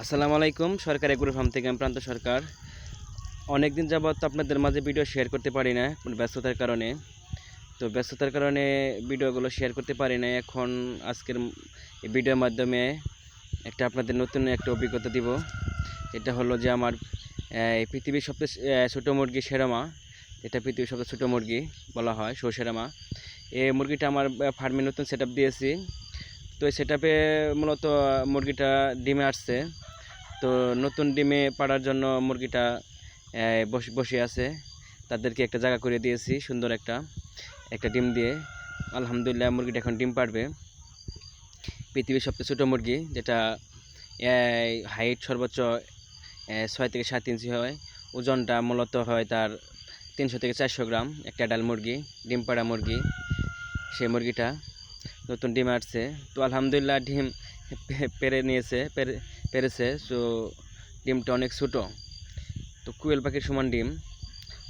আসসালামু আলাইকুম। সরকারি এগ্রো ফার্ম থেকে আমি প্রান্ত সরকার। অনেক দিন যাবত আপনাদের মাঝে ভিডিও শেয়ার করতে পারি না কোনো ব্যস্ততার কারণে। তো ব্যস্ততার কারণে ভিডিওগুলো শেয়ার করতে পারি না। এখন আজকের এই ভিডিওর মাধ্যমে আপনাদের নতুন একটা অভিজ্ঞতা দিব। এটা হলো যে আমার এই পৃথিবীর সবচেয়ে ছোটো মুরগি শেরামা। এটা পৃথিবীর সবচেয়ে ছোটো মুরগি বলা হয় শেরামা। এই মুরগিটা আমার ফার্মে নতুন সেট আপ দিয়েছি। তো এই সেট আপে মূলত মুরগিটা ডিমে আসছে। তো নতুন ডিমে পাড়ার জন্য মুরগিটা বসে আছে। তাদেরকে একটা জায়গা করে দিয়েছি সুন্দর একটা ডিম দিয়ে। আলহামদুলিল্লাহ মুরগিটা এখন ডিম পাড়বে। পৃথিবীর সবচেয়ে ছোটো মুরগি, যেটা হাইট সর্বোচ্চ 6 থেকে 7 ইঞ্চি হয়। ওজনটা মূলত হয় তার 300 থেকে 400 গ্রাম। একটা ডাল মুরগি, ডিম পাড়া মুরগি। সেই মুরগিটা নতুন ডিম আসছে। তো আলহামদুলিল্লাহ ডিম পেরেছে। তো ডিমটা অনেক ছোটো, তো কুয়েল পাখির সমান ডিম,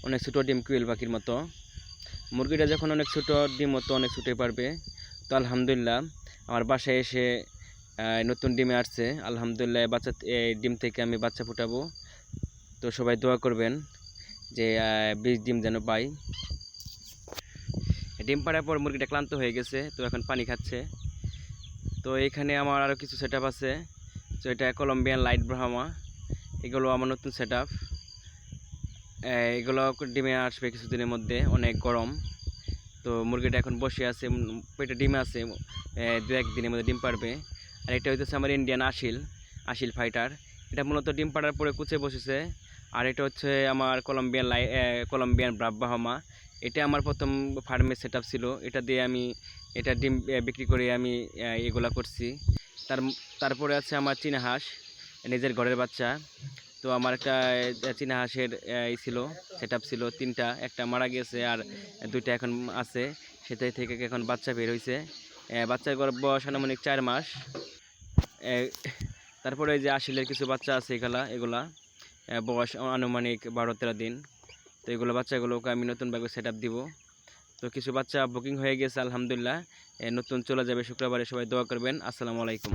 অনেক ছোটো ডিম কুয়েল পাখির মতো। মুরগিটা যখন অনেক ছোটো, ডিম তো অনেক ছোটোই পারবে। তো আলহামদুলিল্লাহ আমার বাসায় এসে নতুন ডিমে আসছে। আলহামদুলিল্লাহ এই ডিম থেকে আমি বাচ্চা ফুটাবো। তো সবাই দোয়া করবেন যে 20 ডিম যেন পাই। ডিম পাড়ার পর মুরগিটা ক্লান্ত হয়ে গেছে, তো এখন পানি খাচ্ছে। তো এখানে আমার আরও কিছু সেট আছে। তো এটা কলম্বিয়ান লাইট ব্রাহ্মা, এগুলো আমার নতুন সেট আপ। এগুলো ডিমে আসবে কিছুদিনের মধ্যে, অনেক গরম। তো মুরগিটা এখন বসে আছে, পেটে ডিমে আছে, 2-1 দিনের মধ্যে ডিম পারবে। আর এটা হচ্ছে আমার ইন্ডিয়ান আশিল ফাইটার। এটা মূলত ডিম পাড়ার পরে কুচে বসেছে। আর এটা হচ্ছে আমার কলম্বিয়ান ব্রাহ্মা। এটা আমার প্রথম ফার্মের সেট আপ ছিল। এটা দিয়ে আমি ডিম বিক্রি করে আমি এগুলা করছি। তারপরে আছে আমার চীনা হাঁস, নিজের ঘরের বাচ্চা। তো আমার একটা চীনা হাঁসের ছিল, সেট আপ ছিল 3টা, একটা মারা গেছে আর 2টা এখন আছে। সেটাই থেকে এখন বাচ্চা বের হয়েছে। বাচ্চার বয়স আনুমানিক 4 মাস। তারপরে এই যে আশিলের কিছু বাচ্চা আছে, এগুলা বয়স আনুমানিক 12-13 দিন। তো এগুলো বাচ্চাগুলোকে আমি নতুনভাবে সেট আপ দিব। তো কিছু বাচ্চা বুকিং হয়ে গেছে আলহামদুলিল্লাহ। নতুন চলে যাবে শুক্রবারে। সবাই দোয়া করবেন। আসসালামু আলাইকুম।